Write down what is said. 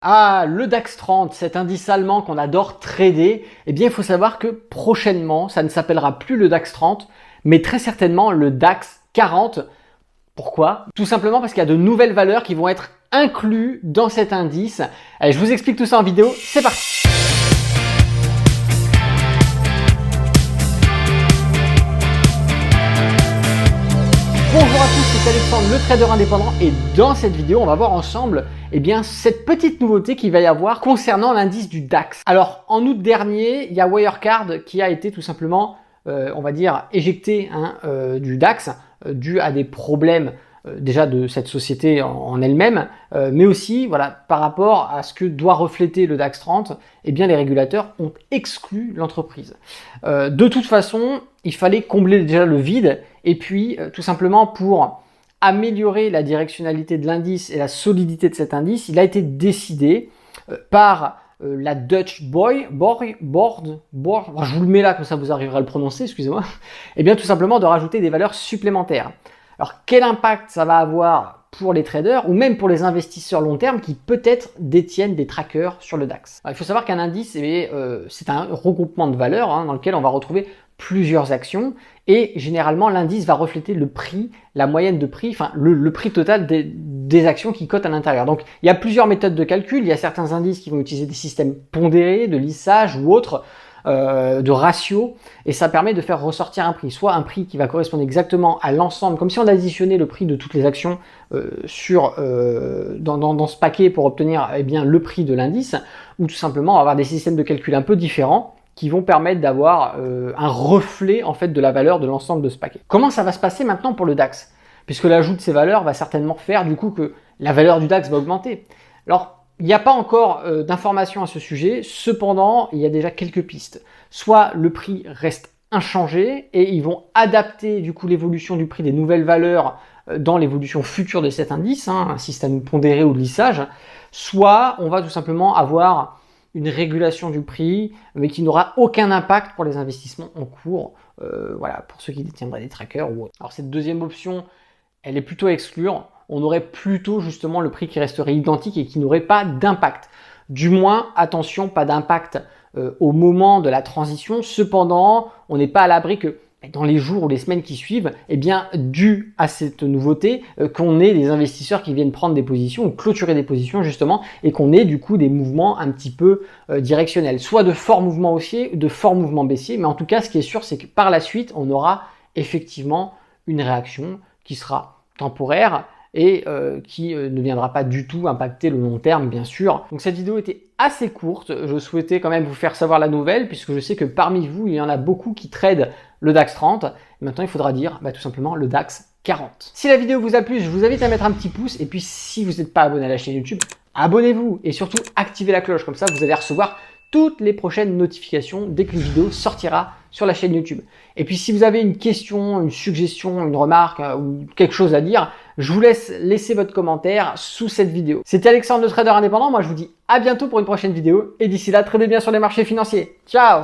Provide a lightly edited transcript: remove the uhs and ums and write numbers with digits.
Ah, le DAX 30, cet indice allemand qu'on adore trader, eh bien il faut savoir que prochainement, ça ne s'appellera plus le DAX 30, mais très certainement le DAX 40. Pourquoi? Tout simplement parce qu'il y a de nouvelles valeurs qui vont être incluses dans cet indice. Allez, je vous explique tout ça en vidéo, c'est parti! Bonjour à tous, c'est Alexandre, le trader indépendant, et dans cette vidéo, on va voir ensemble cette petite nouveauté qu'il va y avoir concernant l'indice du DAX. Alors, en août dernier, il y a Wirecard qui a été tout simplement, on va dire, éjecté du DAX, dû à des problèmes déjà de cette société en elle-même, mais aussi voilà, par rapport à ce que doit refléter le DAX 30, eh bien les régulateurs ont exclu l'entreprise. De toute façon, il fallait combler déjà le vide, et puis tout simplement pour améliorer la directionnalité de l'indice et la solidité de cet indice, il a été décidé par la Dutch Board, je vous le mets là comme ça vous arriverez à le prononcer, excusez-moi, et bien tout simplement de rajouter des valeurs supplémentaires. Alors quel impact ça va avoir pour les traders ou même pour les investisseurs long terme qui peut-être détiennent des trackers sur le DAX? Alors, il faut savoir qu'un indice, c'est un regroupement de valeurs dans lequel on va retrouver plusieurs actions et généralement l'indice va refléter le prix, la moyenne de prix, enfin le prix total des actions qui cotent à l'intérieur. Donc il y a plusieurs méthodes de calcul, il y a certains indices qui vont utiliser des systèmes pondérés, de lissage ou autres, de ratio, et ça permet de faire ressortir un prix, soit un prix qui va correspondre exactement à l'ensemble, comme si on additionnait le prix de toutes les actions dans ce paquet pour obtenir le prix de l'indice, ou tout simplement avoir des systèmes de calcul un peu différents qui vont permettre d'avoir un reflet en fait de la valeur de l'ensemble de ce paquet. Comment ça va se passer maintenant pour le DAX? Puisque l'ajout de ces valeurs va certainement faire du coup que la valeur du DAX va augmenter. Alors, il n'y a pas encore d'informations à ce sujet, cependant, il y a déjà quelques pistes. Soit le prix reste inchangé et ils vont adapter du coup l'évolution du prix des nouvelles valeurs dans l'évolution future de cet indice, un système pondéré ou de lissage, soit on va tout simplement avoir une régulation du prix, mais qui n'aura aucun impact pour les investissements en cours, voilà, pour ceux qui détiendraient des trackers ou autres. Alors cette deuxième option, elle est plutôt à exclure. On aurait plutôt justement le prix qui resterait identique et qui n'aurait pas d'impact. Du moins, attention, pas d'impact au moment de la transition. Cependant, on n'est pas à l'abri que dans les jours ou les semaines qui suivent, dû à cette nouveauté, qu'on ait des investisseurs qui viennent prendre des positions ou clôturer des positions justement, et qu'on ait du coup des mouvements un petit peu directionnels, soit de forts mouvements haussiers, de forts mouvements baissiers. Mais en tout cas, ce qui est sûr, c'est que par la suite, on aura effectivement une réaction qui sera temporaire et qui ne viendra pas du tout impacter le long terme, bien sûr. Donc cette vidéo était assez courte, je souhaitais quand même vous faire savoir la nouvelle, puisque je sais que parmi vous, il y en a beaucoup qui tradent le DAX 30. Maintenant, il faudra dire tout simplement le DAX 40. Si la vidéo vous a plu, je vous invite à mettre un petit pouce, et puis si vous n'êtes pas abonné à la chaîne YouTube, abonnez-vous, et surtout activez la cloche, comme ça vous allez recevoir toutes les prochaines notifications dès qu'une vidéo sortira sur la chaîne YouTube. Et puis si vous avez une question, une suggestion, une remarque ou quelque chose à dire, je vous laisse laisser votre commentaire sous cette vidéo. C'était Alexandre, le trader indépendant. Moi je vous dis à bientôt pour une prochaine vidéo, et d'ici là, tradez bien sur les marchés financiers. Ciao!